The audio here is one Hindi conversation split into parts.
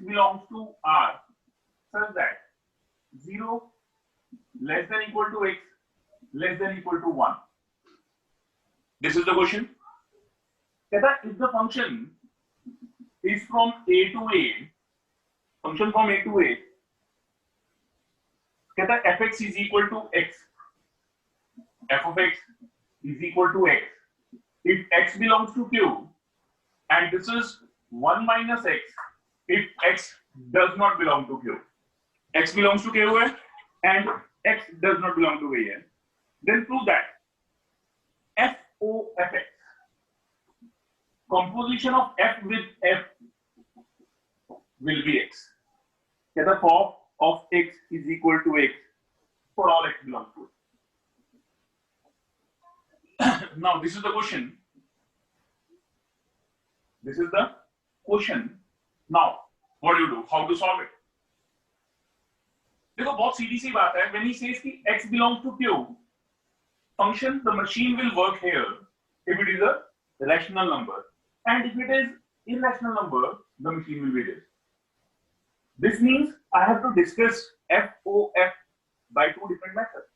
belongs to R such that 0 less than equal to x less than equal to 1. This is the question. If the function is from A to A, function from A to A, fx is equal to x, f of x is equal to x. If x belongs to Q, and this is 1 minus x, if x does not belong to Q, x belongs to Q and x does not belong to A, then prove that f o f x, composition of f with f will be x. The f of x is equal to x for all x belongs to it. Now this is the question. This is the question. Now what do you do? How to solve it? देखो बहुत सीधी सी बात है. When he says कि x belongs to Q, function, the machine will work here if it is a rational number, and if it is irrational number, the machine will be this. This means I have to discuss FOF by two different methods.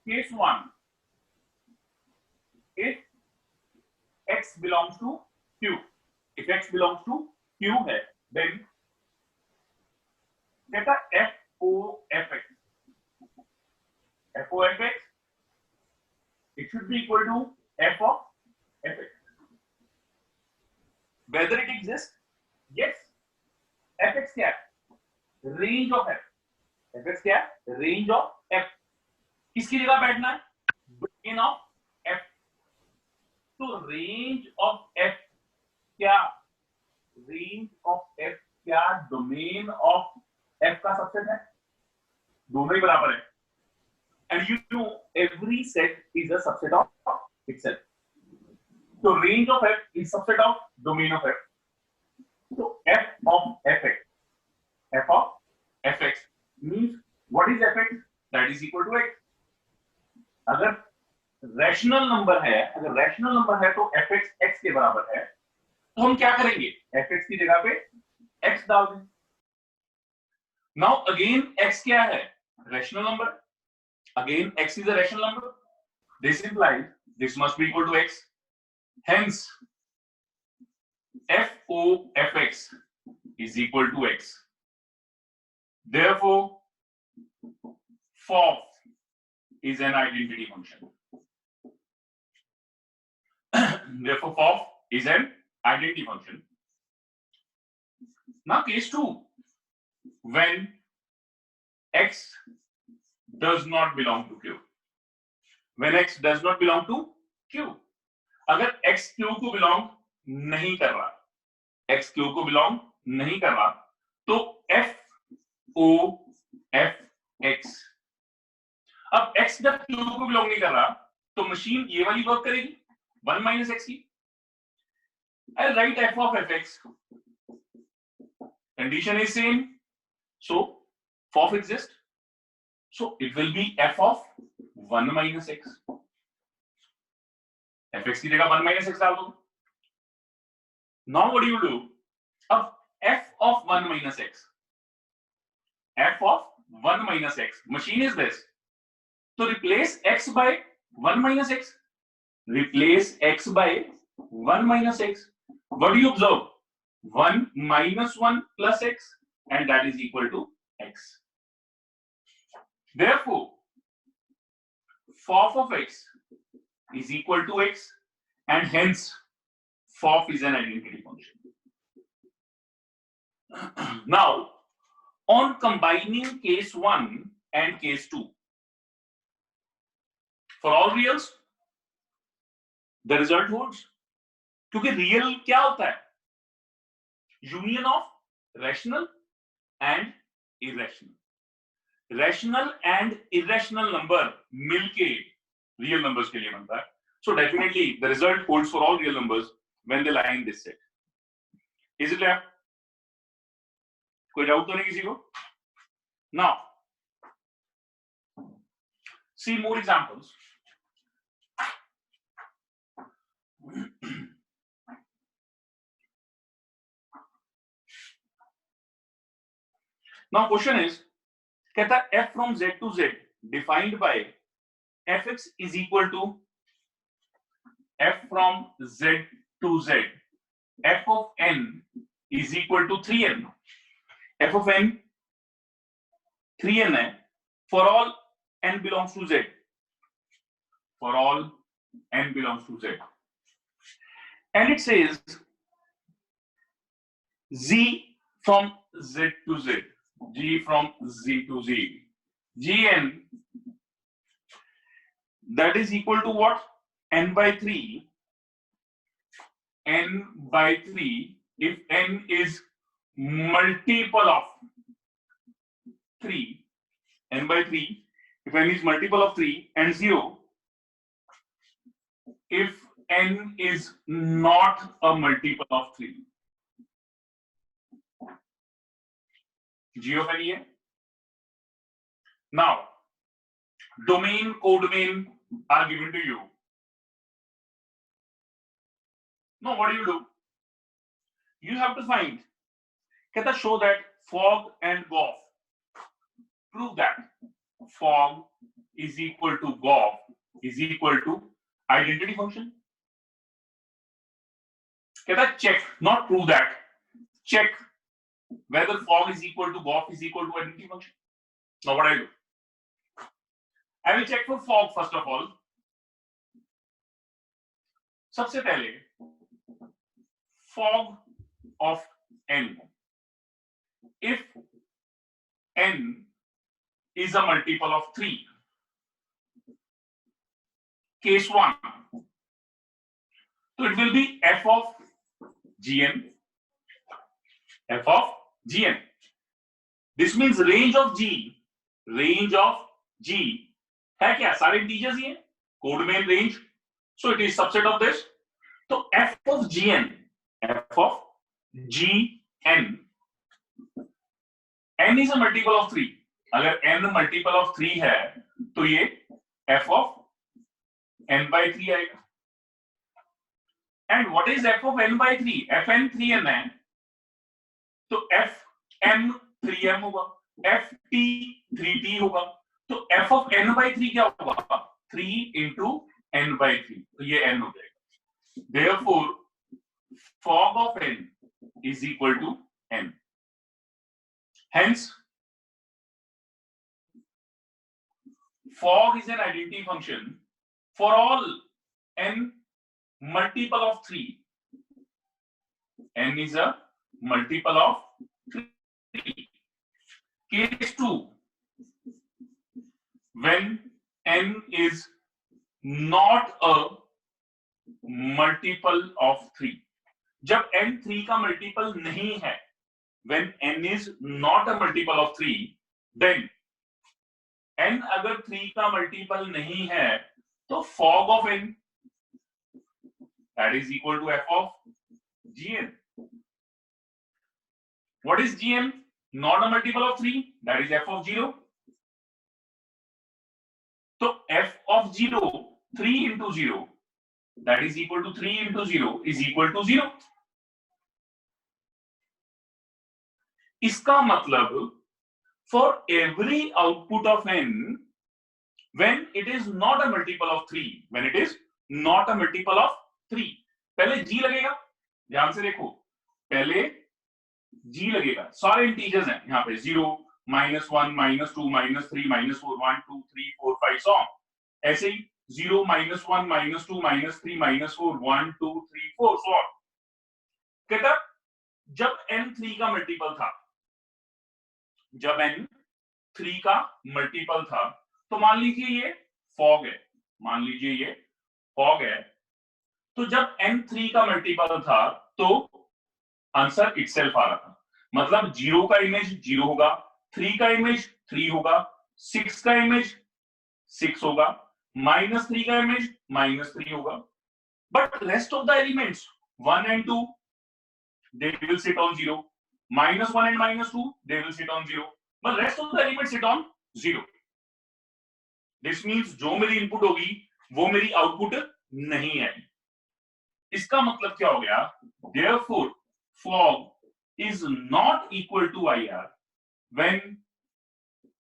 Case 1, if x belongs to Q, if x belongs to Q है, then get a FOFX. FOFX, it should be equal to f of fx. Whether it exists? Yes. fx क्या है? Range of f. fx क्या है? Range of f. किसकी जगह बैठना है? Domain of f. तो range of f क्या? Range of f क्या? Domain of f का सबसेट है. दोनों ही बराबर है. And you know every set is a subset of itself. So range of f is subset of domain of f. So f of fx, f of fx means what is fx? That is equal to x. अगर रैशनल नंबर है, तो fx x के बराबर है, तो हम क्या करेंगे? fx की जगह पे x डाल दें. Now again x क्या है? Rational number. Again x is a rational number. This implies this must be equal to x. Hence FOFX is equal to x. Therefore FOF is an identity function. Therefore FOF is an identity function. Now case 2, when x does not belong to Q. When x does not belong to Q. अगर x Q को belong नहीं कर रहा, x Q को belong नहीं कर रहा, तो f o f x. अब x जब Q को belong नहीं कर रहा, तो मशीन ये वाली वर्क करेगी 1 minus x की. I'll write f of fx. Condition is same, so FOF exists. So it will be f of 1 minus x. fx की जगह 1 minus x डाल दो. Now what do you do? अब f of 1 minus x. f of 1 minus x. Machine is this. So replace x by 1 minus x. Replace x by 1 minus x. What do you observe? 1 minus 1 plus x, and that is equal to x. Therefore, FOF of x is equal to x, and hence FOF is an identity function. Now, on combining case 1 and case 2, for all reals, the result holds. क्योंकि real क्या होता है? Union of rational and irrational. Rational and irrational number मिलके real numbers के लिए बनता है. So definitely the result holds for all real numbers when they lie in this set. Is it clear? कोई डाउट तो नहीं किसी को? Now, see more examples. Now question is, कहता है f from z to z defined by fx is equal to f from z to z, f of n is equal to 3n, f of n 3n है for all n belongs to z, for all n belongs to z, and it says z from z to z, g from z to z, gn that is equal to what? n by 3, n by 3 if n is multiple of 3, n by 3 if n is multiple of 3, and 0 if n is not a multiple of 3. G of n here. Now, domain, codomain are given to you. Now, what do? You have to find, कहता show that fog and goff. Prove that fog is equal to goff is equal to identity function. कहता check, not prove that. Check whether fog is equal to goff is equal to identity function. Now, what I do? I will check for fog first of all. सबसे पहले fog of n, if n is a multiple of 3, case 1, so it will be f of gn, f of gn. This means range of g है क्या? सारे इंटीजर्स ही हैं, code main range, so it is subset of this. तो f of gn, n is a multiple of 3. अगर n multiple of 3 है तो ये f of n by 3 आएगा. And what is f of n by 3? fn 3n है तो fm 3m होगा, ft 3t होगा. तो f of n by 3 क्या होगा? 3 into n by 3. तो ये n हो जाएगा. Therefore, fog of n is equal to n. Hence, fog is an identity function for all n multiple of 3. N is a multiple of 3. Case 2, when n is not a multiple of 3. जब n 3 का multiple नहीं है, when n is not a multiple of 3, then n अगर 3 का multiple नहीं है तो fog of n that is equal to f of gn. What is gn? Not a multiple of 3, that is f of 0. So f of 0, 3 into 0, that is equal to 3 into 0 is equal to 0. इसका मतलब for every output of n, when it is not a multiple of 3, when it is not a multiple of 3, पहले g लगेगा. ध्यान से देखो, पहले g लगेगा. सारे इंटीजर्स हैं यहाँ पे, 0, -1, -2, -3, -4, 1, 2, 3, 4, 5 so on. ऐसे ही 0, -1, -2, -3, -4, 1, 2, 3, 4 so on. कहता जब n 3 का मल्टीपल था, जब n 3 का मल्टीपल था, तो मान लीजिए ये फॉग है, मान लीजिए ये फॉग है. तो जब n 3 का मल्टीपल था तो आंसर इटसेल्फ आ रहा था. मतलब 0 का इमेज 0 होगा, 3 का इमेज 3 होगा, 6 का इमेज 6 होगा, -3 का इमेज -3 होगा. But rest of the elements 1 and 2 they will sit on 0, -1 and -2 they will sit on 0, but rest of the elements sit on 0. This means जो मेरी इनपुट होगी वो मेरी आउटपुट नहीं है. इसका मतलब क्या हो गया? Therefore, fog is not equal to IR when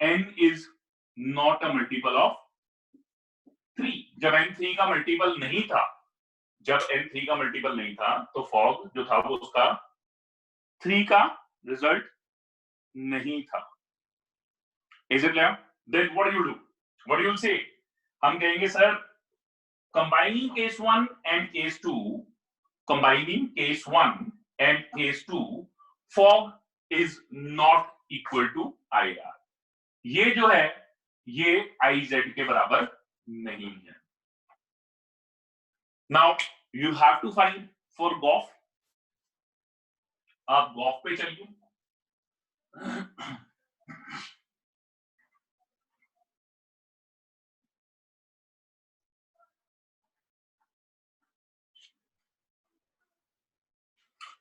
n is not a multiple of 3. जब n 3 का मल्टीपल नहीं था, जब n 3 का मल्टीपल नहीं था तो फॉग जो था वो उसका 3 का रिजल्ट नहीं था. Is it clear? Then what do you do? What do you say? हम कहेंगे sir combining case 1 and case 2, combining case 1 and case 2, fog is not equal to IR. ये जो है ये IZ के बराबर नहीं है. Now you have to find for Goff. आप Goff पे चलिए.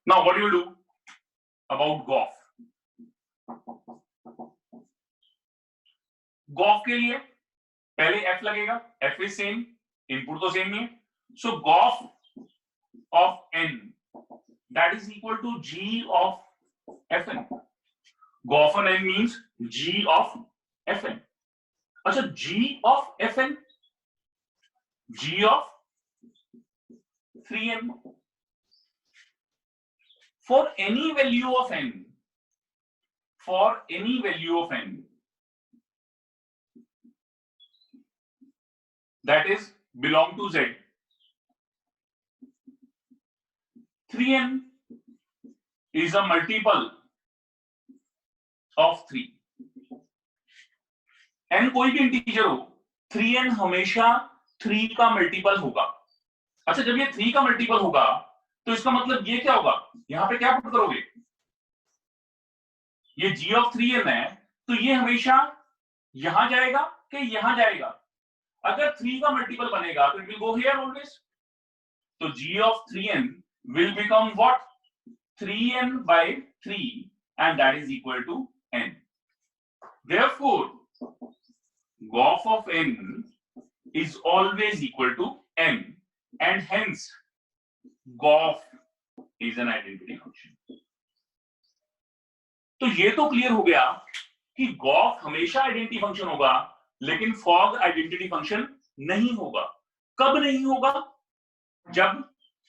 Now what do you do about Goff? Goff के लिए पहले f लगेगा. f is same, input तो same ही है. So Goff of n that is equal to g of fn. Goff on n means g of fn. अच्छा g of fn, g of 3n. For any value of n, for any value of n that is belong to z, 3n is a multiple of 3. n कोई भी इंटीजर हो, 3n हमेशा 3 का मल्टीपल होगा. अच्छा जब ये 3 का मल्टीपल होगा तो इसका मतलब ये क्या होगा, यहां पे क्या पुट करोगे, ये g of 3n है तो ये हमेशा यहां जाएगा कि यहां जाएगा. अगर 3 का मल्टीपल बनेगा तो it will go here always. तो g of 3n will become what, 3n by 3 and that is equal to n. Therefore Goff of n is always equal to n and hence Goff is an identity function. तो ये तो क्लियर हो गया कि Goff हमेशा आइडेंटिटी फंक्शन होगा लेकिन फॉग आइडेंटिटी फंक्शन नहीं होगा. कब नहीं होगा, जब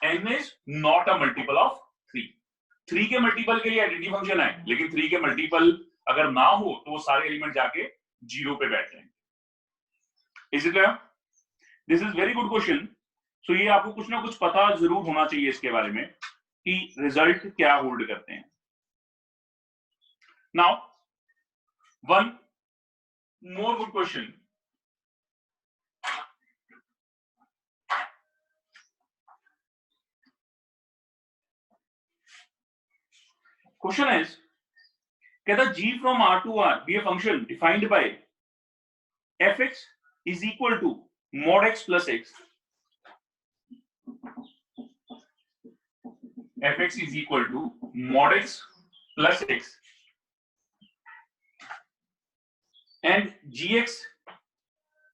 n is not a multiple of 3. 3 के मल्टीपल के लिए आइडेंटिटी फंक्शन है लेकिन 3 के मल्टीपल अगर ना हो तो वो सारे एलिमेंट जाके 0 पे बैठ जाएंगे. Is it clear? This is very good question. So ये आपको कुछ ना कुछ पता जरूर होना चाहिए इसके बारे में कि रिजल्ट क्या होल्ड करते हैं. Now one more good question. Question is, can the g from R to R be a function defined by fx is equal to mod x plus x? fx is equal to mod x plus x and gx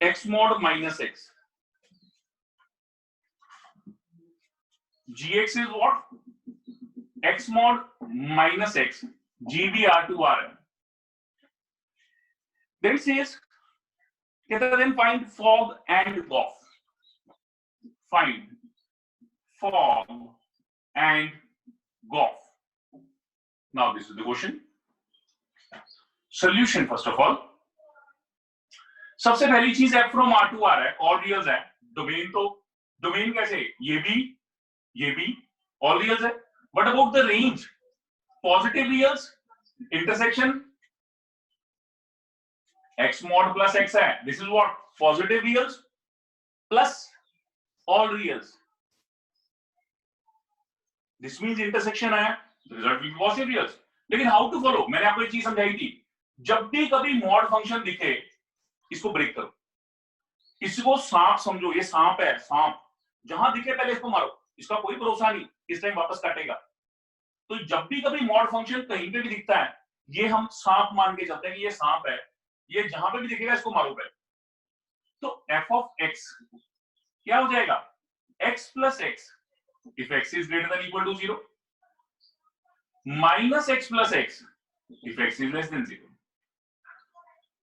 x mod minus x. Gx is what? X mod minus x. Gb R to R. Then it says, then find fog and Goff. Find fog and Goff. Now this is the question. Solution first of all. सबसे पहली चीज f from R to R है, all reals है. डोमेन तो डोमेन कैसे, ये भी all reals है. What about the range? Positive reals, intersection x mod plus x है. This is what? Positive reals plus all reals. This means intersection है. The result will be positive reals. लेकिन how to follow? मैंने आपको एक चीज समझाई थी. जब भी कभी मॉड फंक्शन दिखे इसको ब्रेक करो. इसको सांप समझो, ये सांप है, सांप जहां दिखे पहले इसको मारो. इसका कोई भरोसा नहीं किस टाइम वापस काटेगा. तो जब भी कभी मॉड फंक्शन कहीं पे भी दिखता है ये हम सांप मान के चलते हैं कि ये सांप है, ये जहां पे भी दिखेगा इसको मारो पहले. तो f of x क्या हो जाएगा, x plus x if x is greater than equal to 0 minus x plus x if x is less than 0.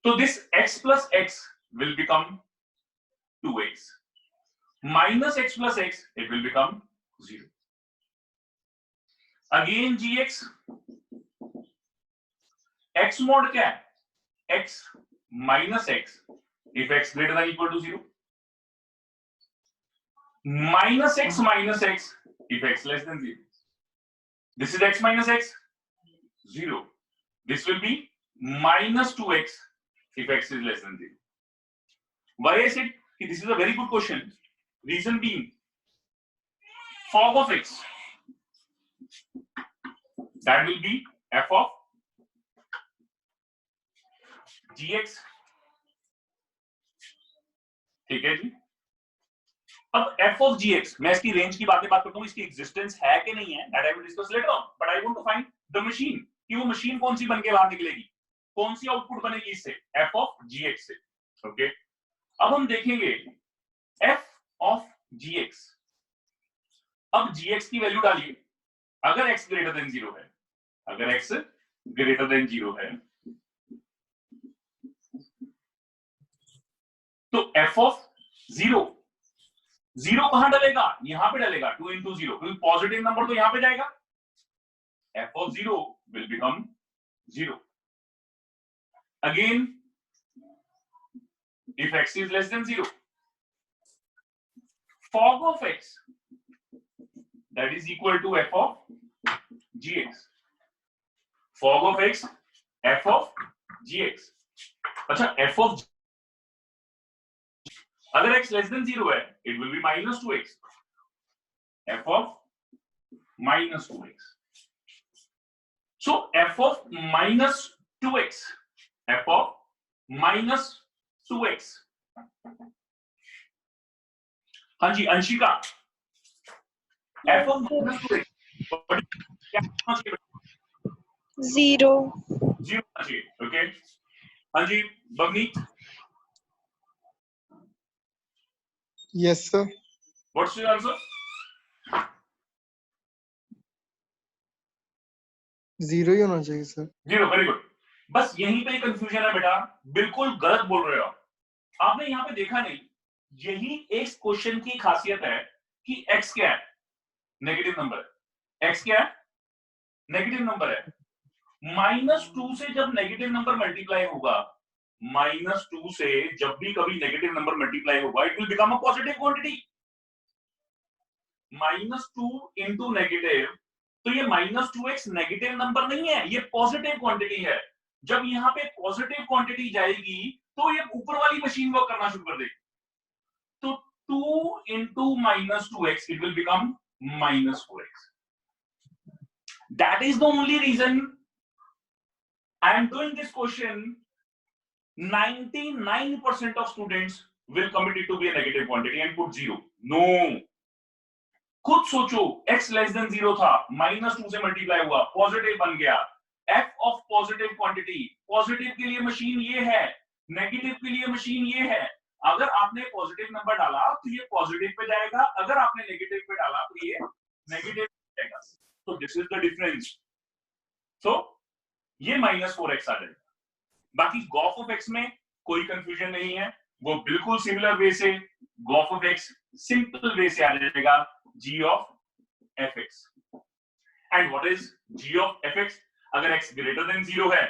So this x plus x will become 2x. Minus x plus x, it will become 0. Again gx, x mod क्या है? x minus x if x greater than equal to 0. Minus x if x less than 0. This is x minus x, 0. This will be minus 2x if x is less than 0. Why I said this is a very good question? Reason being, fog of x, that will be f of gx. ठीक है जी. अब f of gx, मैं इसकी रेंज की बात करता हूं, इसकी एग्जिस्टेंस है कि नहीं है, that I will discuss later on, but I want to find the machine, कि वो मशीन कौन सी बन के बाहर निकलेगी, कौन सी आउटपुट बनेगी इससे, f of gx से. ओके, अब हम देखेंगे f of gx. अब gx की वैल्यू डालिए, अगर x ग्रेटर देन 0 है, अगर x ग्रेटर देन 0 है, तो f of 0 कहां डलेगा, यहां पे डलेगा, 2 into 0, क्योंकि पॉजिटिव नंबर तो यहां पे जाएगा. f of 0 will become 0. Again, if x is less than 0, fog of x, that is equal to f of gx. Fog of x, f of gx. अच्छा, f of अगर x less than 0 है, it will be minus 2x. f of minus 2x. So f of minus 2x, f of minus 2x. हाँ जी Anshika, f of minus 2x क्या होना चाहिए? 0 होना चाहिए. ओके, हाँ जी बगनी. Yes, sir. What's your answer? 0 ही होना चाहिए सर. 0. Very good. बस यहीं पे कंफ्यूजन है बेटा, बिल्कुल गलत बोल रहे हो आप. आपने यहाँ पे देखा नहीं, यही एक क्वेश्चन की खासियत है कि x क्या है, नेगेटिव नंबर है. x क्या है, नेगेटिव नंबर है. -2 से जब नेगेटिव नंबर मल्टीप्लाई होगा, -2 से जब भी कभी नेगेटिव नंबर मल्टीप्लाई होगा, it will become a positive quantity. -2 into negative, तो ये -2x नेगेटिव नंबर नहीं है, ये पॉजिटिव क्वांटिटी है. जब यहाँ पे पॉजिटिव क्वांटिटी जाएगी तो ये ऊपर वाली मशीन वर्क करना शुरू कर देगी. तो 2 into -2x, it will become -4x. That is the only reason I am doing this question. 99% of students will commit it to be a negative quantity and put 0. No. खुद सोचो, x less than 0 था, -2 से मल्टीप्लाई हुआ, पॉजिटिव बन गया. f of positive quantity, positive के लिए मशीन ये है, नेगेटिव के लिए मशीन ये है. अगर आपने पॉजिटिव नंबर डाला तो ये पॉजिटिव पे जाएगा, अगर आपने नेगेटिव पे डाला तो ये नेगेटिव पे जाएगा. तो दिस इज द डिफरेंस. सो ये -4x आ जाएगा. बाकी गॉफ ऑफ x में कोई कंफ्यूजन नहीं है, वो बिल्कुल सिमिलर वे से Gauff of x simple way से आ जाएगा, g of fx. And what is g of fx? अगर x ग्रेटर देन 0 है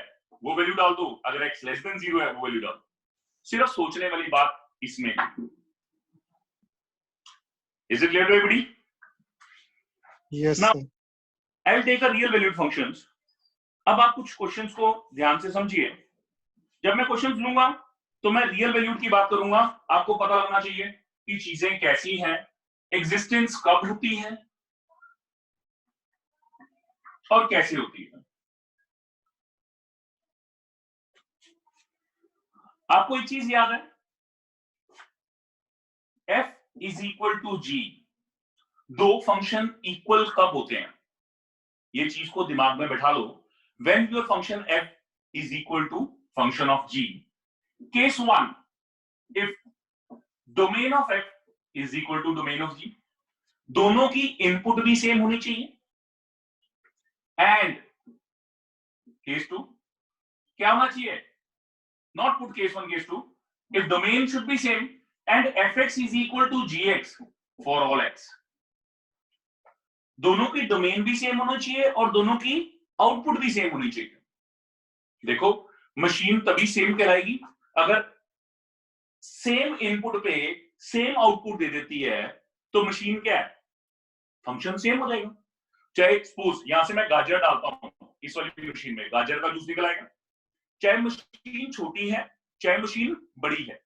वो वैल्यू डाल दो, अगर x लेस देन 0 है वो वैल्यू डाल दो. सिर्फ सोचने वाली बात इसमें. Is it clear to everybody? Yes, Now, sir. I'll take a real valued functions. अब आप कुछ क्वेश्चंस को ध्यान से समझिए. जब मैं क्वेश्चंस लूंगा तो मैं रियल वैल्यूड की बात करूंगा. आपको पता लगना चाहिए कि चीजें कैसी हैं, एग्जिस्टेंस कब होती है और कैसे होती है. आपको एक चीज याद है, f is equal to g. दो फंक्शन इक्वल कब होते हैं, ये चीज को दिमाग में बैठा लो. When your function f is equal to function of g. Case 1, if domain of f is equal to domain of g, दोनों की इनपुट भी सेम होनी चाहिए. एंड केस 2 क्या होना चाहिए, not put case 1 case 2. If domain should be same and fx is equal to gx for all x, दोनों की डोमेन भी सेम होना चाहिए और दोनों की आउटपुट भी सेम होनी चाहिए। देखो मशीन तभी सेम कहलाएगी अगर सेम इनपुट पे सेम आउटपुट दे देती है, तो मशीन क्या है, फंक्शन सेम हो जाएगा। चाहे सपोज यहां से मैं गाजर डालता हूं इस वाली मशीन में, गाजर का जूस निकल आएगा। चाहे मशीन छोटी है चाहे मशीन बड़ी है,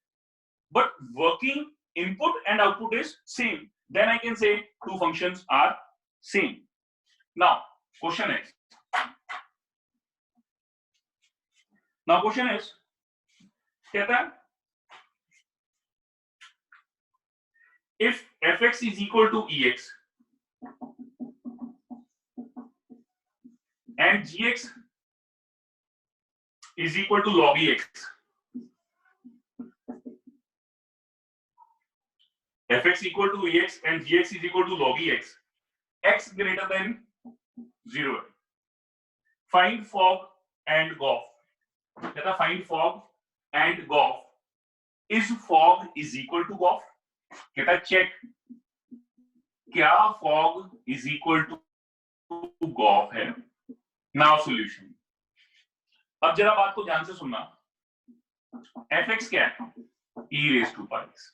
but working input and output is same, then I can say two functions are same. Now question is कहता है if fx is equal to ex and gx is equal to log ex, fx equal to ex and gx is equal to log ex, x greater than 0, find fog and goff। कहता find fog and goff, is fog is equal to goff। कहता check क्या fog is equal to goff है। now solution। अब जरा बात को ध्यान से सुनना, fx क्या है, e raised to pi x,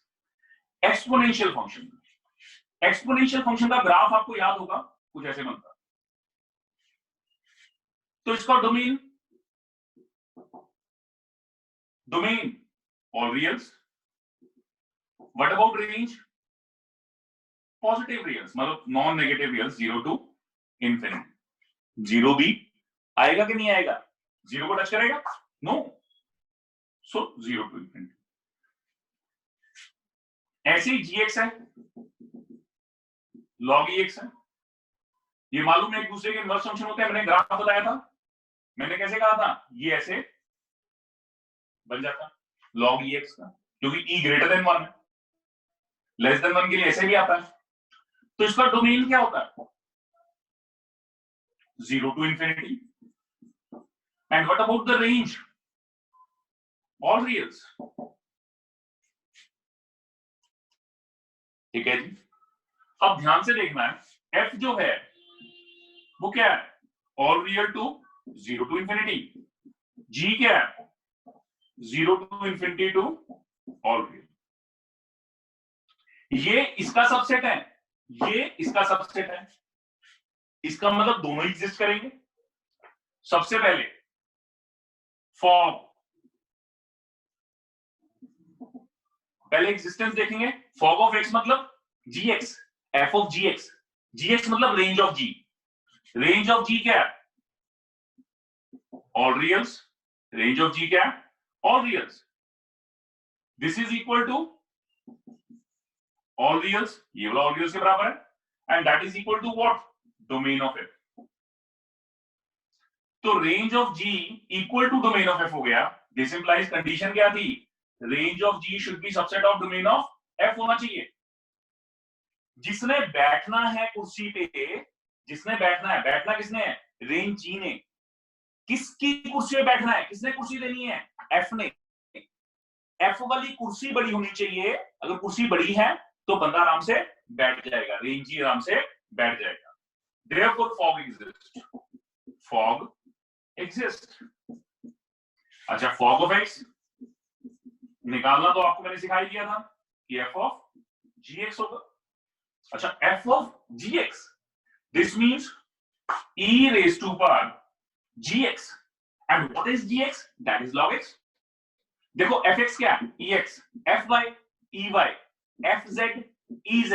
exponential function. Exponential function का ग्राफ आपको याद होगा, कुछ ऐसे बनता। तो इसका domain all reals. What about range, positive reals, मतलब non negative reals, 0 to infinity. 0 भी आएगा कि नहीं आएगा, 0 को टच करेगा, नो, सो 0 टू इंफिनिटी। ऐसे ही gx है, log ex है, ये मालूम है एक दूसरे के इनवर्स फंक्शन होते हैं। मैंने ग्राफ बताया था, मैंने कैसे कहा था, ये ऐसे बन जाता log ex का, क्योंकि e ग्रेटर देन 1 है, लेस देन 1 के लिए ऐसे भी आता है। तो इसका डोमेन क्या होता है, 0 to infinity. And what about the range, all reals. ठीक है जी। अब ध्यान से देखना है, f जो है वो क्या है, all real to 0 to infinity. g क्या है, 0 to infinity to all real. ये इसका सबसेट है, ये इसका सबसेट है। इसका मतलब दोनों एग्जिस्ट करेंगे। सबसे पहले फॉग, पहले एग्जिस्टेंस देखेंगे। फॉग ऑफ x मतलब gx, f of gx, gx मतलब range of g। Range of g क्या है, all reals. Range of g क्या है, all reals. This is equal to all reals, ये वाला ऑल रियल्स के बराबर है। And that is equal to what, domain of f। तो range of g equal to domain of f हो गया। दिस इंप्लाइज कंडीशन क्या थी, range of g should be subset of domain of f होना चाहिए। जिसने बैठना है कुर्सी पे, जिसने बैठना है, बैठना किसने है, रेंज g ने। किसकी कुर्सी पे बैठना है, किसने कुर्सी देनी है, f ने। f वाली कुर्सी बड़ी होनी चाहिए। अगर कुर्सी बड़ी है तो बंदा आराम से बैठ जाएगा, रेंज जी आराम से बैठ जाएगा। Therefore fog exists, fog exists। अच्छा, fog of x निकालना तो आपको मैंने सिखा ही दिया था कि f of gx होगा। अच्छा, f of gx, this means e raised to power gx, and what is gx, that is log x। देखो fx क्या है, ex, fy ey, fz ez,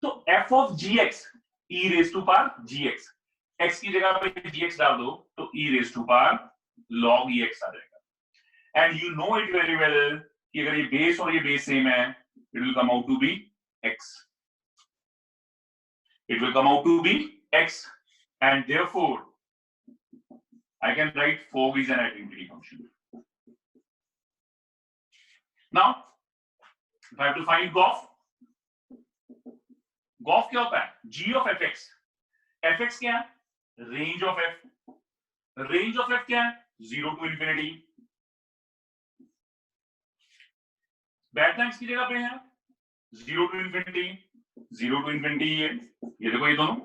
तो f of gx e raised to power gx, x की जगह पे gx डाल दो तो e raised to power log ex आ जाएगा। and you know it very well कि अगर ये बेस और ये बेस सेम है, it will come out to be x, it will come out to be x, and therefore I can write fog is an identity function। Now if I have to find goff, goff क्या होता है, g of fx, fx क्या है, range of f, range of f क्या है, 0 to infinity, बैठना किसकी जगह पे है? 0 to infinity, 0 to infinity ये देखो ये दोनों,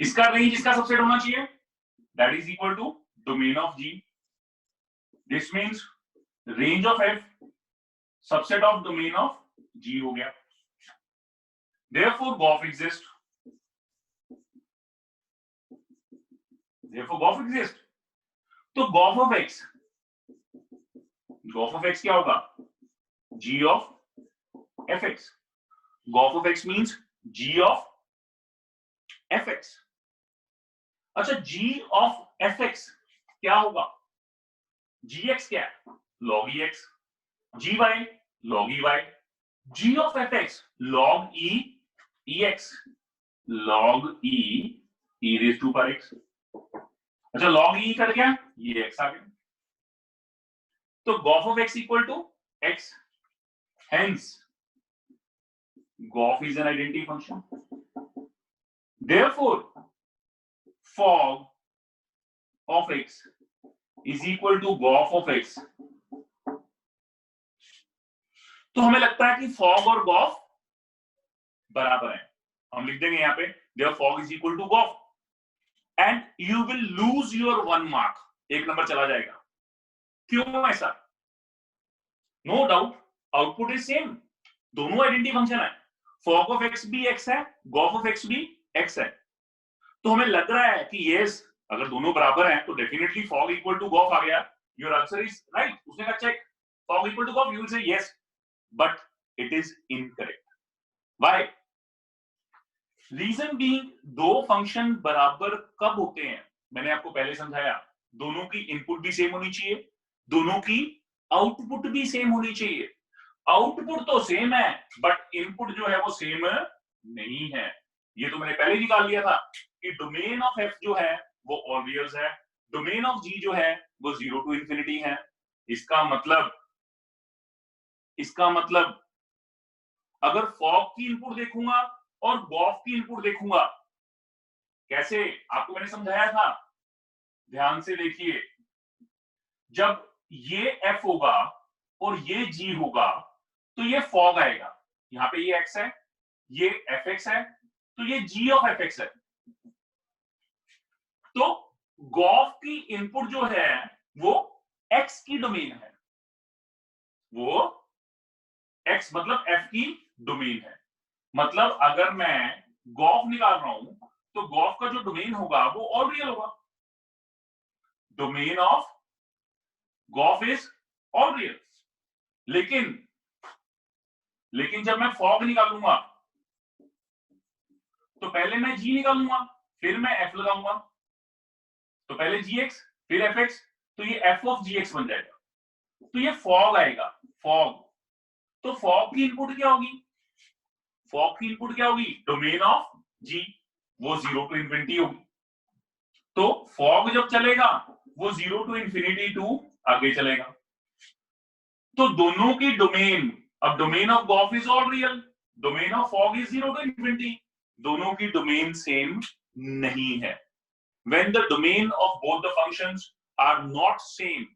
इसका रेंज इसका सबसेट होना चाहिए, that is equal to domain of G. This means range of F subset of domain of G हो गया. Therefore GOF exists. Therefore GOF exists. तो GOF of X, GOF of X क्या होगा? G of fx. GOF of X means G of fx. अच्छा, G of fx क्या होगा? gx क्या है? log ex. gy log ey. G of fx log ex. log e raised to power x. अच्छा, log e कर क्या? ये x आ गया. तो GOF of x equal to x. Hence GOF is an identity function. Therefore, fog of x is equal to GOF of x. तो हमें लगता है कि fog और GOF बराबर हैं. हम लिख देंगे यहाँ पे their fog is equal to GOF and you will lose your 1 mark. 1 number चला जाएगा. क्यों ऐसा? No doubt, output is same. दोनों आइडेंटिटी फंक्शन है. fog of x भी x है, GOF of x भी x है. तो हमें लग रहा है कि yes, अगर दोनों बराबर हैं तो definitely fog equal to GOF आ गया. Your answer is right. उसने कहा check fog equal to GOF, you will say yes, but it is incorrect. Why? Reason being, दो फंक्शन बराबर कब होते हैं? मैंने आपको पहले समझाया, दोनों की इनपुट भी सेम होनी चाहिए, दोनों की आउटपुट भी सेम होनी चाहिए. आउटपुट तो सेम है बट इनपुट जो है वो सेम नहीं है. ये तो मैंने पहले ही निकाल लिया था कि डोमेन ऑफ एफ जो है वो ऑल रियल्स है, डोमेन ऑफ जी जो है वो 0 to infinity है. इसका मतलब अगर फॉग की इनपुट देखूंगा और गॉफ की इनपुट देखूंगा, कैसे आपको मैंने समझाया था, ध्यान से देखिए. जब ये एफ होगा और ये जी होगा तो ये फॉग आएगा. यहां पे ये एक्स है, ये एफ एक्स है, तो ये जी ऑफ एफ एक्स है. तो गॉफ की इनपुट जो है वो एक्स की डोमेन है, वो एक्स मतलब एफ की डोमेन है. मतलब अगर मैं गॉफ निकाल रहा हूं तो गॉफ का जो डोमेन होगा वो ऑल रियल होगा. Domain of Gauff is all real. लेकिन जब मैं फॉग निकालूंगा तो पहले मैं जी निकालूंगा, फिर मैं एफ लगाऊंगा. तो पहले जी एक्स फिर एफ एक्स, तो ये एफ ऑफ जी एक्स बन जाएगा. तो ये फॉग आएगा, फॉग. तो फॉग की इनपुट क्या होगी? फॉग की इनपुट क्या होगी? डोमेन ऑफ जी, वो 0 to infinity होगी. तो फॉग जब चलेगा वो 0 to infinity टू आगे चलेगा. तो दोनों की डोमेन, अब domain of Gauff is all real, domain of fog is 0 to infinity. दोनों की डोमेन सेम नहीं है. When the domain of both the functions are not same,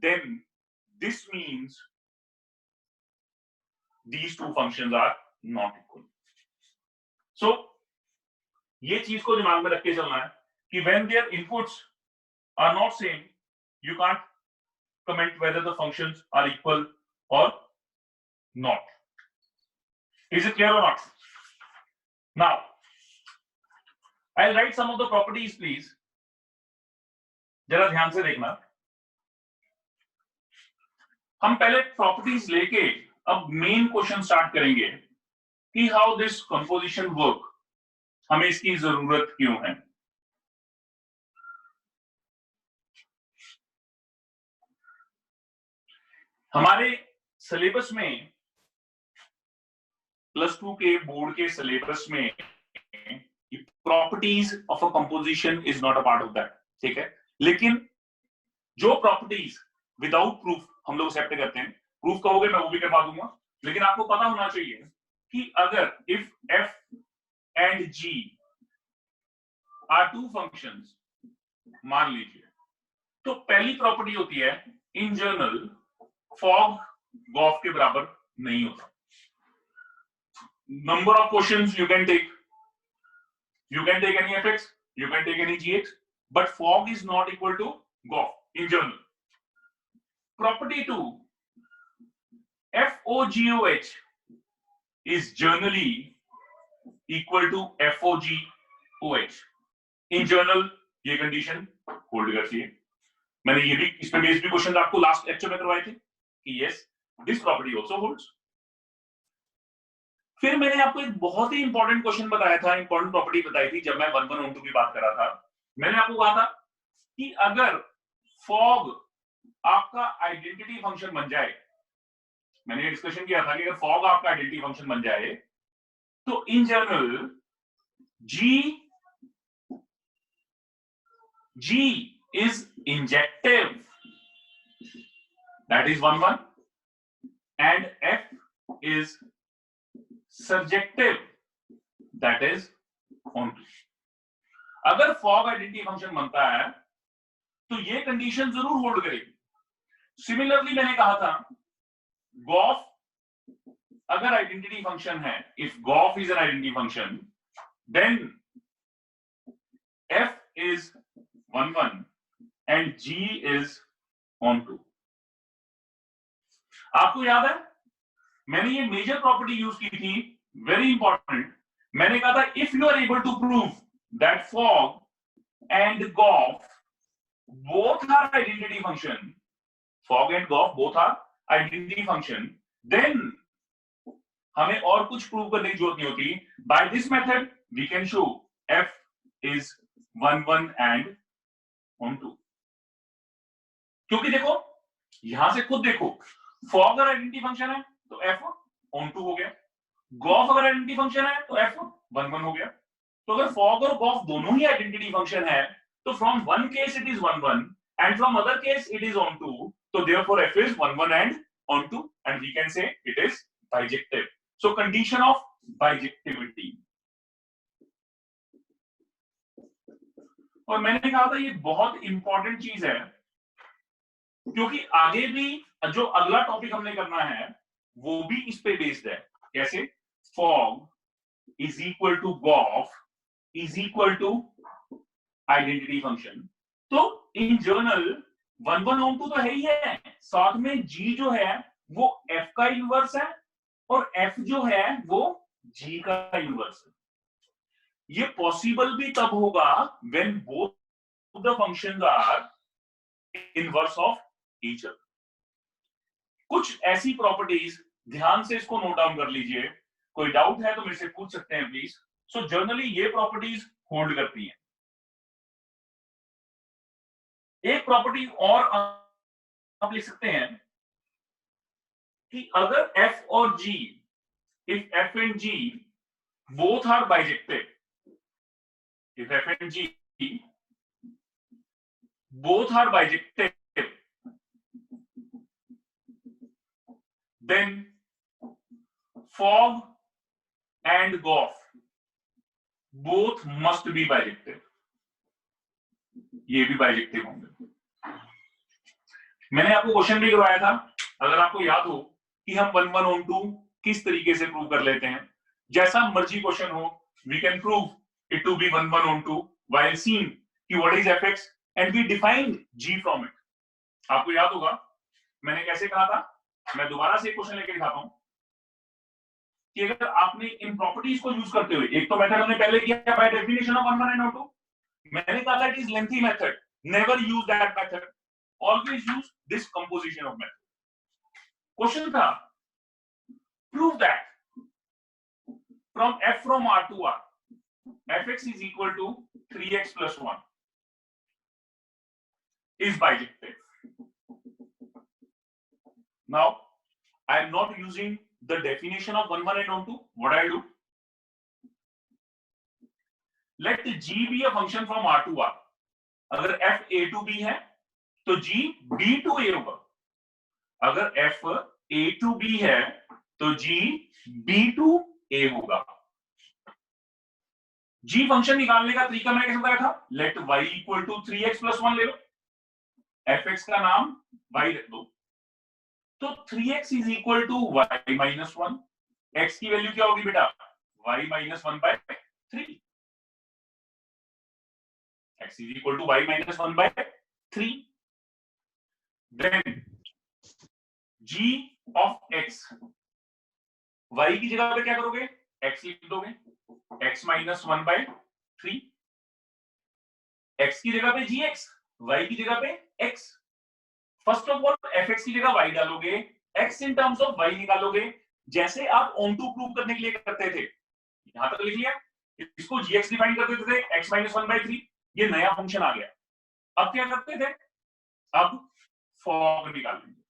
then this means these two functions are not equal. So ये चीज को दिमाग में रख के चलना है कि when their inputs are not same, you can't comment whether the functions are equal or not. Is it clear or not? Now I'll write some of the properties, please. जरा ध्यान से देखना. हम पहले प्रॉपर्टीज लेके अब मेन क्वेश्चन स्टार्ट करेंगे कि हाउ दिस कंपोजिशन वर्क, हमें इसकी जरूरत क्यों है. हमारे सिलेबस में, +2 के बोर्ड के सिलेबस में, properties of a composition is not a part of that. ठीक है, लेकिन जो प्रॉपर्टीज विदाउट प्रूफ हम लोग एक्सेप्ट करते हैं, प्रूफ कहोगे मैं वो भी करवा दूंगा, लेकिन आपको पता होना चाहिए कि अगर if F and G are two functions, मान लीजिए, तो पहली प्रॉपर्टी होती है इन जनरल फॉग गॉफ के बराबर नहीं होता। Number of questions you can take any fx, you can take any gx, but fog is not equal to gof in general. Property 2, FOGOH is generally equal to FOGOH. In general ये कंडीशन होल्ड करती है। मैंने ये भी इस पे बेस्ड भी क्वेश्चन आपको लास्ट लेक्चर में करवाए थे कि yes this property also holds. फिर मैंने आपको एक बहुत ही इंपॉर्टेंट क्वेश्चन बताया था, इंपॉर्टेंट प्रॉपर्टी बताई थी जब मैं 1112 की बात कर रहा था। मैंने आपको कहा था कि अगर फॉग आपका आइडेंटिटी फंक्शन बन जाए, मैंने ये डिस्कशन किया था कि अगर फॉग आपका आइडेंटिटी फंक्शन बन जाए तो in general G is injective, that is 1 and F is surjective, that is on 2। अगर फॉग आइडेंटिटी फंक्शन बनता है तो ये कंडीशन जरूर होल्ड करेगी। सिमिलरली मैंने कहा था गॉफ अगर आइडेंटिटी फंक्शन है, if gof is an identity function then F is 1 and G is on 2। आपको याद है मैंने ये मेजर प्रॉपर्टी यूज की थी, वेरी इंपॉर्टेंट। मैंने कहा था if you are able to prove that fog and gof both are identity function, fog and gof both are identity function, then हमें और कुछ प्रूव करने की जरूरत नहीं होती। By this method we can show F is 1 and on 2। क्योंकि देखो यहां से खुद देखो फॉग अगर आइडेंटिटी फंक्शन है तो F on 2 हो गया, गॉफ अगर आइडेंटिटी फंक्शन है तो F 1 हो गया। तो अगर फॉग और गॉफ दोनों ही आइडेंटिटी फंक्शन है तो from one case it is 1 and from other case it is on 2, so therefore F is 1 and on 2 and we can say it is bijective। so condition of bijectivity। और मैंने कहा था ये बहुत इंपॉर्टेंट चीज है क्योंकि आगे भी जो अगला टॉपिक हमने करना है वो भी इस पे बेस्ड है। कैसे? Fog is equal to gof is equal to identity function. तो इन जनरल 1 on 2 तो है ही है, साथ में G जो है वो F का इनवर्स है और F जो है वो G का इनवर्स है। ये पॉसिबल भी तब होगा when both the functions are inverse of each other. कुछ ऐसी प्रॉपर्टीज ध्यान से इसको नोट डाउन कर लीजिए, कोई डाउट है तो मेरे से पूछ सकते हैं प्लीज। सो जनरली ये प्रॉपर्टीज होल्ड करती हैं। एक प्रॉपर्टी और आप लिख सकते हैं कि अगर F और G, if F and G both are bijective, if F and G both are bijective, then fog and gof both must be bijective। ये भी बाइजेक्टिव होंगे। मैंने आपको क्वेश्चन भी करवाया था, अगर आपको याद हो कि हम 1 on 2 किस तरीके से प्रूव कर लेते हैं। जैसा मर्जी क्वेश्चन हो we can prove it to be 1 on 2 while seeing कि what is fx and we defined g from it. आपको याद होगा मैंने कैसे कहा था, मैं दोबारा से एक क्वेश्चन लेके दिखाता हूं कि अगर आपने इन प्रॉपर्टीज को यूज करते हुए, एक तो मेथड हमने पहले किया बाय डेफिनेशन ऑफ 1 and 2, मैंने कहा था it is lengthy method, never use that method, always use this composition of method. Question था prove that from f from R to R fx is equal to 3x plus 1 is bijective। now I am not using the definition of 1 and 2। what I do, let G be a function from R to R। अगर f a to b है तो G b to a होगा, अगर f a to b है तो G b to a होगा। G फंक्शन निकालने का तरीका मैंने कैसे बताया था, let y equal to 3x plus 1 ले लो, fx का नाम y रख दो तो 3x is equal to y minus 1। x की वैल्यू क्या होगी बेटा? y minus 1 by 3। x is equal to y minus 1 by 3। Then g of x, y की जगह पे क्या करोगे? x लिख दोगे, x माइनस 1 बाय 3। x की जगह पे gx, y की जगह पे x। First of all fx की जगह y डालोगे, x in terms of y निकालोगे, जैसे आप ऑन टू प्रूव करने के लिए करते थे। यहां तक लिख लिया, इसको gx डिफाइन कर देते थे x माइनस 1 बाय 3, ये नया फंक्शन आ गया। अब क्या करते थे? अब फॉग निकाल लेंगे।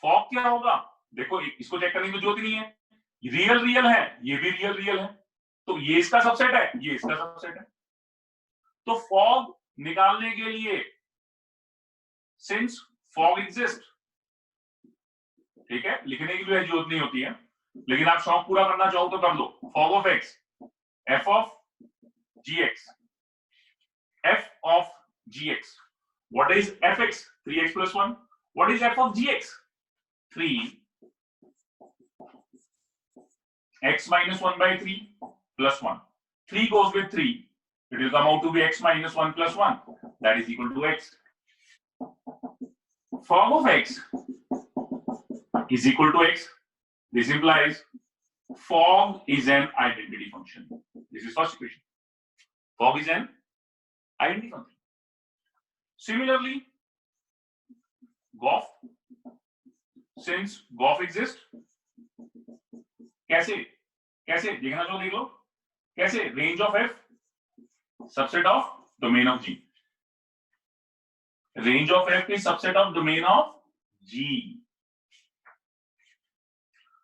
फॉग क्या होगा? देखो इसको चेक करने की जरूरत नहीं है, रियल रियल है, ये भी रियल रियल है, तो ये इसका सबसेट है, ये इसका सबसेट है। तो फॉग निकालने के लिए, सिंस फॉग एग्जिस्ट, ठीक है, लिखने की भी जरूरत नहीं होती है, लेकिन आप शौक पूरा करना चाहो तो कर लो। Fog of X, F of G X, F of G X, what is F X? 3x plus 1. What is f of gx? 3 x minus 1 by 3 plus 1. 3 goes with 3. It will come out to be x minus 1 plus 1. That is equal to x. Fog of x is equal to x. This implies fog is an identity function. This is first equation. Fog is an identity function. Similarly, Goff, since Goff exists, कैसे कैसे देखना चाहो देख लो, कैसे? Range of F, subset of domain of G. Range of F is subset of domain of G.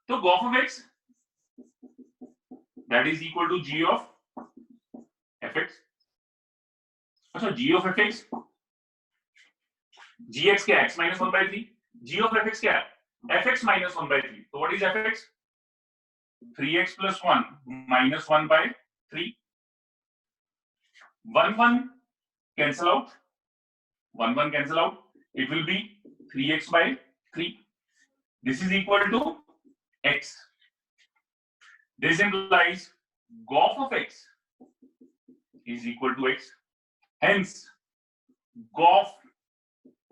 तो gof of X that is equal to G of F X. अच्छा, G of F X, G X क्या है? X minus 1 by 3। G of F X क्या है? F X minus 1 by 3। तो what is F X? 3x plus 1 minus 1 by 3. 1 cancel out. 1 cancel out. It will be 3x by 3. This is equal to x. This implies Goff of x is equal to x. Hence, Goff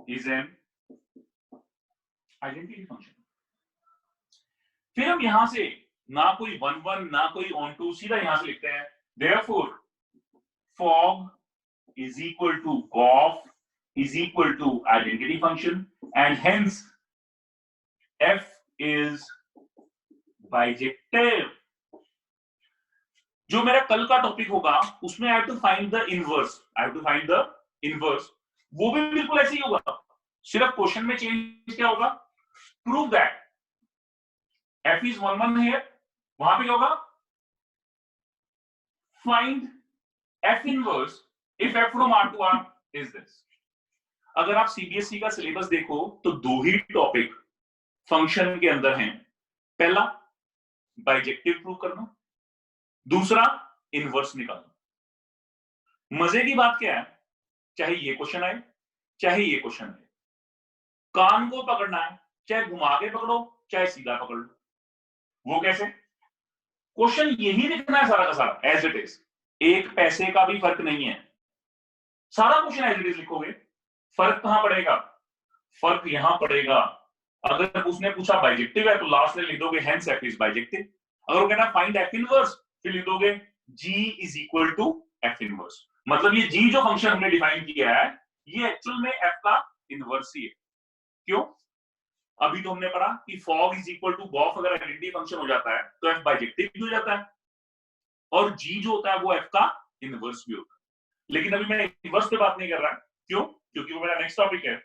is an identity function. फिर हम यहां से ना कोई 1 ना कोई ऑन टू, सीधा यहां से लिखते हैं, therefore fog is equal to Goff is equal to identity function and hence f is bijective. जो मेरा कल का टॉपिक होगा उसमें I have to find the inverse, I have to find the inverse, वो भी बिल्कुल ऐसे ही होगा, सिर्फ क्वेश्चन में चेंज क्या होगा? Prove that f is 1 here, वहां पे क्या होगा? Find f inverse if f from R to R is this. अगर आप सीबीएसई का सिलेबस देखो तो दो ही टॉपिक फंक्शन के अंदर हैं, पहला बाइजेक्टिव प्रूव करना, दूसरा इनवर्स निकालना। मजे की बात क्या है, चाहे ये क्वेश्चन आए चाहे ये क्वेश्चन आए, कान को पकड़ना है, चाहे घुमा के पकड़ो चाहे सीधा पकड़ लो। वो कैसे? क्वेश्चन यही लिखना है सारा का सारा एज इट इज, एक पैसे का भी फर्क नहीं है, सारा क्वेश्चन एज इट इज लिखोगे। फर्क कहां पड़ेगा? फर्क यहां पड़ेगा, अगर उसने पूछा बाइजेक्टिव है तो लास्ट में लिख दोगे हेंस एफ इज बाइजेक्टिव। अगर वो कहना फाइंड एफ इनवर्स, फिर लिख दोगे G is equal to F inverse. मतलब ये जी जो फंक्शन हमने डिफाइन किया है ये एक्चुअल में एफ का इनवर्स ही है। क्यों? अभी तो हमने पढ़ा कि fog is equal to gof अगर आइडेंटिटी फंक्शन हो जाता है तो एफ बाइजेक्टिव भी हो जाता है, और जी जो होता है वो एफ का इनवर्स भी होता है। लेकिन अभी मैं इनवर्स पे बात नहीं कर रहा, क्यों? क्योंकि वो मेरा नेक्स्ट टॉपिक है।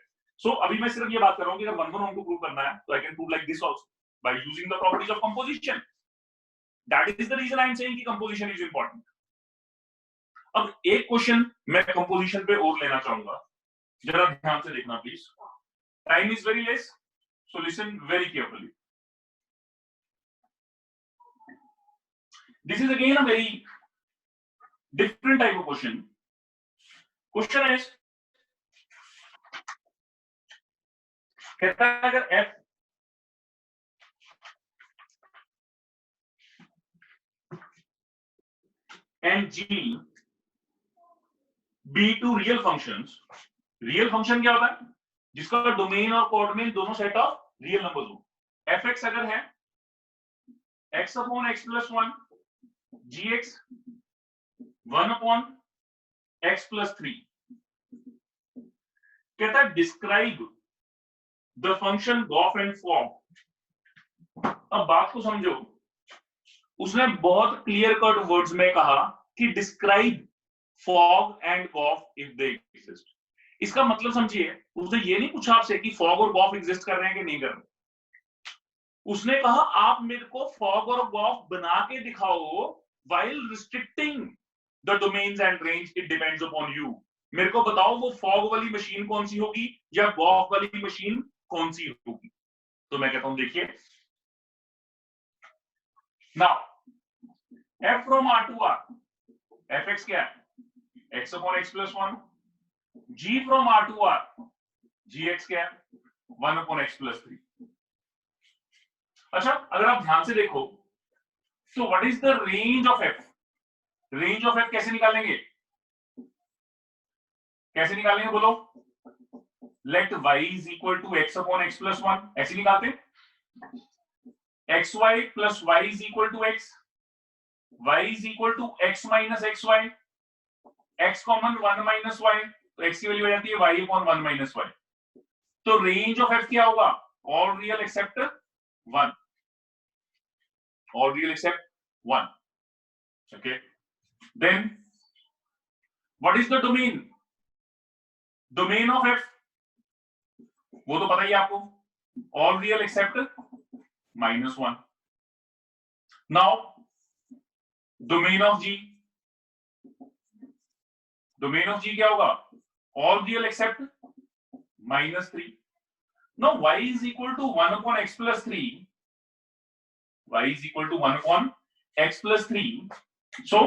सो अभी मैं सिर्फ ये बात कर रहा हूं कि अगर 1 1 को प्रूव करना है तो I can prove like this also by using the properties of composition. That is the reason I am saying कि कंपोजिशन इज इंपॉर्टेंट। अब एक क्वेश्चन मैं कंपोजिशन पे और लेना चाहूंगा, जरा ध्यान से देखना please, time is very less, so listen very carefully. This is again a very different type of question. Question is, कहता है अगर f and g be two real functions, real function क्या होता है? जिसका डोमेन और कोऑर्डिनेट दोनों सेट ऑफ रियल नंबर्स हो। fx अगर है x upon x plus 1 gx 1 upon x plus 3, कहता है describe the function gof and fog. अब बात को समझो, उसने बहुत क्लियर कट वर्ड्स में कहा कि describe fog and gof if they exist. इसका मतलब समझिए, उसने ये नहीं पूछा आपसे कि फॉग और गॉफ एग्जिस्ट कर रहे हैं कि नहीं कर रहे। उसने कहा आप मेरे को फॉग और गॉफ बना के दिखाओ while restricting the domains and range, it depends upon you। मेरे को बताओ वो फॉग वाली मशीन कौन सी होगी या गॉफ वाली मशीन कौन सी होगी। तो मैं कहता हूं देखिए, now f from r to r, fx क्या है? x upon x plus 1, g from r to r, gx क्या है? 1 upon x plus 3। अच्छा, अगर आप ध्यान से देखो तो what is the range of f? Range of f कैसे निकालेंगे? कैसे निकालेंगे बोलो? Let y is equal to x upon x plus 1, ऐसे निकालते हैं। xy plus y is equal to x, y is equal to x minus xy, x common 1 minus y, तो x की वैल्यू हो जाती है y अपॉन 1 माइनस y। तो रेंज ऑफ f क्या होगा? All real except 1, all real except 1। Okay, then what is the domain? Domain of f वो तो पता ही है आपको, all real except -1। Now domain of g, domain of g क्या होगा? All real except -3। Now y is equal to 1 upon x plus 3, y is equal to 1 upon x plus 3, so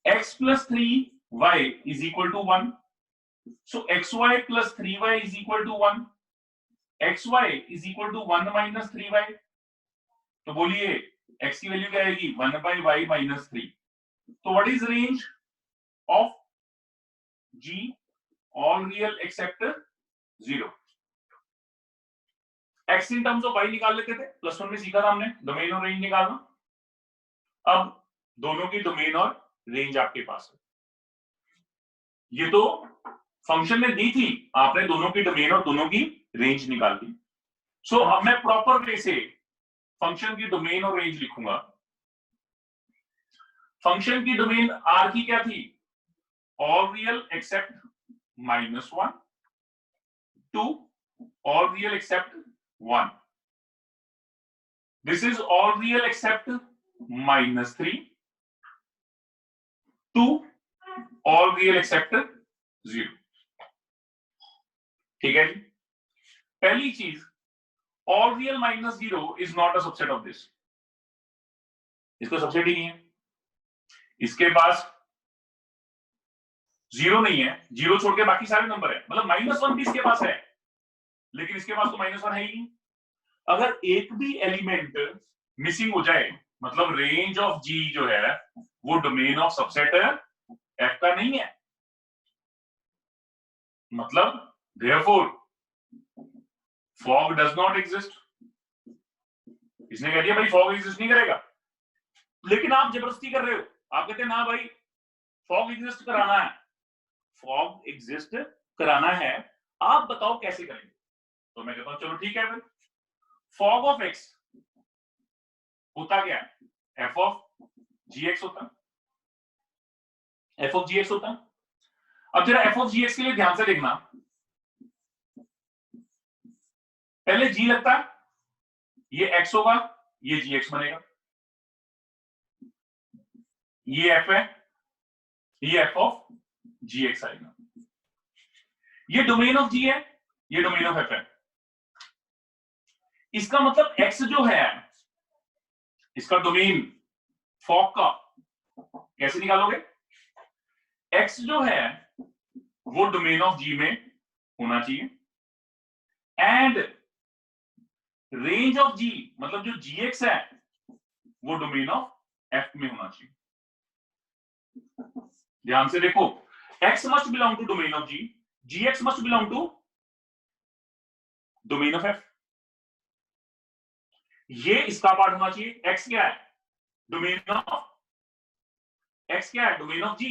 x plus 3y is equal to 1, so xy plus 3y is equal to 1, xy is equal to 1 minus 3y। तो बोलिए x की वैल्यू क्या आएगी? 1 by y minus 3। तो what is range of g? All real except 0। x in terms of y निकाल लेते थे, प्लस 1 में सीखा था हमने डोमेन और रेंज निकालना। अब दोनों की डोमेन और रेंज आपके पास है। ये तो फंक्शन ने दी थी, आपने दोनों की डोमेन और दोनों की रेंज निकाल दी। सो अब मैं प्रॉपर वे से फंक्शन की डोमेन और रेंज लिखूंगा। फंक्शन की डोमेन r की क्या थी? All real except -1 to all real except 1, this is all real except -3 to all real except 0। ठीक है जी। पहली चीज, all real -0 is not a subset of this, इसको सबसेट ही नहीं है। इसके पास 0 नहीं है, 0 छोड़ के बाकी सारे नंबर है, मतलब -1 भी इसके पास है, लेकिन इसके पास तो -1 है ही नहीं। अगर एक भी एलिमेंट मिसिंग हो जाए, मतलब रेंज ऑफ g जो है वो डोमेन ऑफ सबसेट f का नहीं है। मतलब therefore fog does not exist। इसने कह दिया भाई fog एग्जिस्ट नहीं करेगा, लेकिन आप जबरदस्ती कर रहे हो। आप कहते हैं ना भाई fog एग्जिस्ट कराना है, fog एग्जिस्ट कराना है, आप बताओ कैसे करेंगे। तो मैं कहता हूं चलो ठीक है, फिर fog of x होता क्या है? f of gx होता है, f of gx होता है। अब जरा f of gx के लिए ध्यान से देखना, पहले g लगता है, ये x होगा, ये gx बनेगा, ये f है, ये f of gx आएगा। ये डोमेन ऑफ g है, ये डोमेन ऑफ f है। इसका मतलब x जो है, इसका डोमेन फॉग का कैसे निकालोगे? x जो है वो डोमेन ऑफ g में होना चाहिए, एंड रेंज ऑफ जी, मतलब जो gx है वो डोमेन ऑफ f में होना चाहिए। ध्यान से देखो, x must belong to domain of g, gx must belong to domain of f। ये इसका पार्ट होना चाहिए। x क्या है? डोमेन ऑफ x क्या है? Domain of g।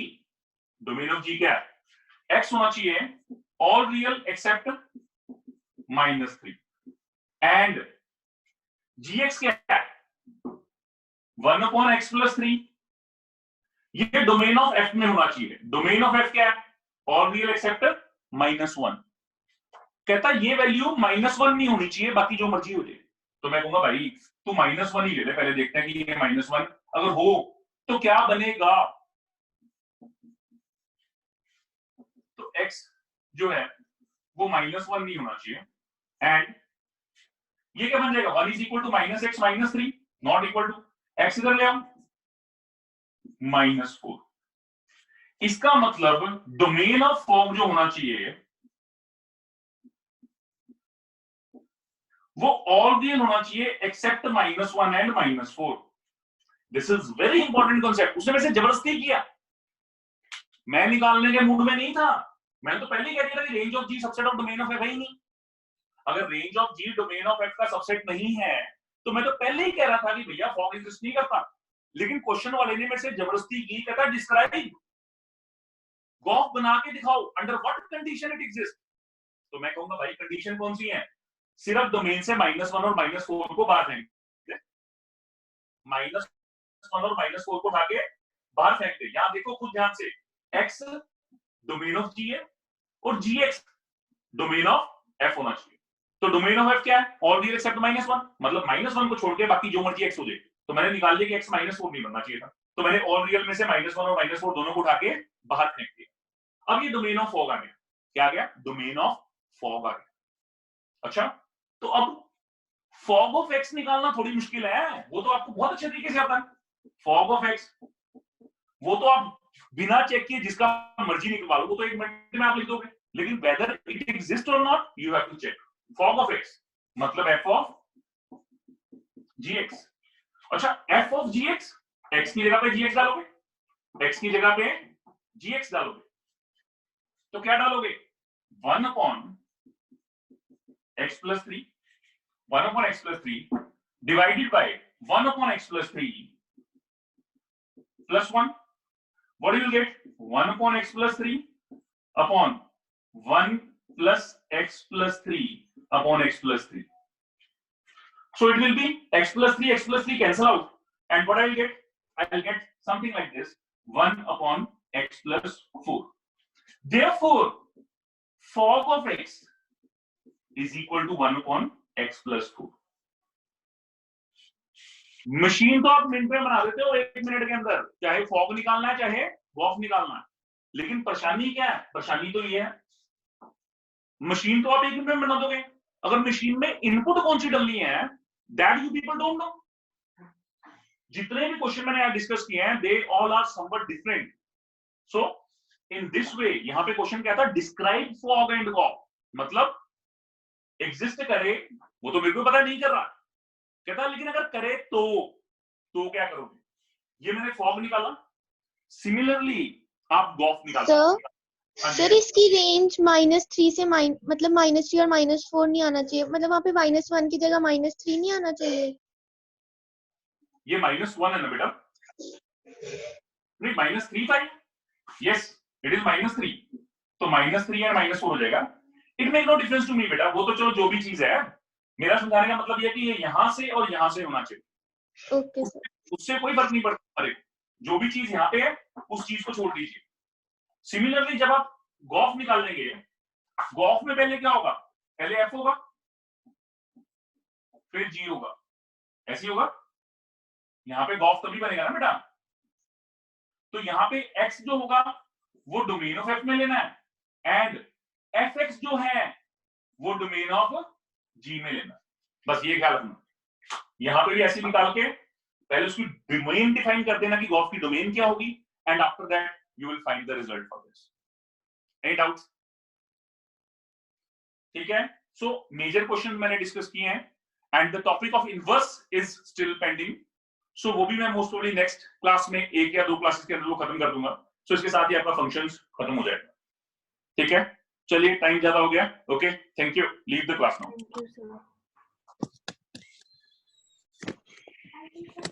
Domain of g क्या है? x होना चाहिए all real except -3 and gx क्या है? 1/x+3। ये डोमेन ऑफ f में होना चाहिए। डोमेन ऑफ f क्या है? All real except -1। कहता ये वैल्यू -1 नहीं होनी चाहिए, बाकी जो मर्जी हो जाए। तो मैं कहूंगा भाई तू -1 ही ले ले, पहले देखते हैं कि ये -1 अगर हो तो क्या बनेगा। तो x जो है वो -1 नहीं होना चाहिए एंड ये क्या बन जाएगा? 1 = -x -3 not equal to x इधर ले आओ -4। इसका मतलब डोमेन ऑफ फॉग जो होना चाहिए वो ऑल रियल होना चाहिए except -1 and -4। This is very important concept. उसने मेरे से जबरदस्ती किया, मैं निकालने के मूड में नहीं था। मैंने तो पहले ही कह दिया था कि range of G subset of domain of F है ही नहीं। अगर range of G domain of F का सबसेट नहीं है तो मैं तो पहले ही कह रहा था कि भैया फॉग एग्जिस्ट नहीं करता। लेकिन क्वेश्चन वाले ने मेरे से जबरदस्ती की, कहता डिस्क्राइब गॉफ बना के दिखाओ under what condition it exist. तो मैं कहूंगा भाई कंडीशन कौन सी है? सिर्फ डोमेन से -1 और -4 को बाहर फेंक दे। -1 और -4 को उठा के बाहर फेंक दे। यहां देखो खुद ध्यान से, x डोमेन ऑफ g है और gx डोमेन ऑफ f होना चाहिए। तो डोमेन ऑफ f क्या है? ऑल रियल एक्सेप्ट -1, मतलब -1 को छोड़ के बाकी जो मर्जी x हो जाए। तो मैंने निकाल लिया कि x -4 नहीं बनना चाहिए था, तो मैंने ऑल रियल में से -1 और -4 दोनों को उठा के बाहर फेंक दिया। अब ये डोमेन ऑफ फॉग आ गया। क्या आ गया? डोमेन ऑफ फॉग आ गया। अच्छा, तो अब फॉग ऑफ x निकालना थोड़ी मुश्किल है, वो तो आपको बहुत अच्छे तरीके से आता है। फॉग ऑफ x वो तो आप बिना चेक किए जिसका मर्जी निकलवा लो, वो तो 1 मिनट में आप लिख दोगे। लेकिन वेदर इट एग्जिस्ट और not you have to check. Fog of x मतलब f ऑफ gx। अच्छा, f ऑफ gx, x की जगह पे gx डालोगे, x की जगह पे gx डालोगे तो क्या डालोगे? 1/x+3 1/x+3 divided by 1/x+3 plus 1. What do you get? 1/x+3 upon 1 plus x+3 upon x+3. So it will be x+3 cancel out, and what I will get? I will get something like this: 1/x+4. Therefore, fog of x is equal to 1/x+4. Machine तो आप मिनट में बना देते हो, 1 मिनट के अंदर, चाहे फॉग निकालना है चाहे गॉफ निकालना है। लेकिन परेशानी क्या है? परेशानी तो ये है मशीन तो आप 1 मिनट में बना दोगे, अगर मशीन में इनपुट कौन सी डालनी है that you people don't know. जितने भी क्वेश्चन मैंने आज डिस्कस किए हैं they all are somewhat different. So in this way यहां पे क्वेश्चन क्या था? डिस्क्राइब फॉग एंड गॉफ, मतलब एग्जिस्ट करे वो तो मेरे को पता नहीं कर रहा, कहता लेकिन अगर करे तो क्या करोगे? ये मैंने फॉग निकाला, सिमिलरली आप गॉफ निकालो। सर इसकी रेंज -3 से मतलब -3 और -4 नहीं आना चाहिए, मतलब वहां पे -1 की जगह -3 नहीं आना चाहिए। ये -1 है ना बेटा? नहीं, -3 था। यस इट इज -3, तो -3 और -4 हो जाएगा। It make no difference to me बेटा, वो तो चलो जो भी चीज है, मेरा समझाने का मतलब ये कि ये यहां से और यहां से होना चाहिए। ओके सर, उससे कोई फर्क नहीं पड़ता। अरे जो भी चीज यहाँ पे है उस चीज को छोड़ दीजिए। सिमिलरली जब आप गॉफ निकालेंगे, गॉफ में पहले क्या होगा? पहले एफ होगा फिर जी होगा, ऐसे होगा। यहाँ पे गॉफ तभी बनेगा ना बेटा। तो यहाँ पे एक्स जो होगा वो डोमेन ऑफ एफ में लेना है एंड एफ एक्स जो है वो डोमेन ऑफ जी में लेना। बस ये ख्याल रखना। यहाँ पे भी ऐसे निकाल के पहले उसकी डोमेन डिफाइन कर देना कि गॉफ की डोमेन क्या होगी and after that you will find the result for this. Any doubts? ठीक है, सो मेजर क्वेश्चन मैंने डिस्कस किए हैं and the topic of inverse is still pending. So वो भी मैं मोस्ट प्रोबेबली नेक्स्ट क्लास में 1 या 2 क्लासेस के अंदर वो खत्म कर दूंगा. सो इसके साथ ही आपका फंक्शंस खत्म हो जाएगा. ठीक है, चलिए टाइम ज्यादा हो गया. Okay, thank you, leave the class now. Thank you, sir.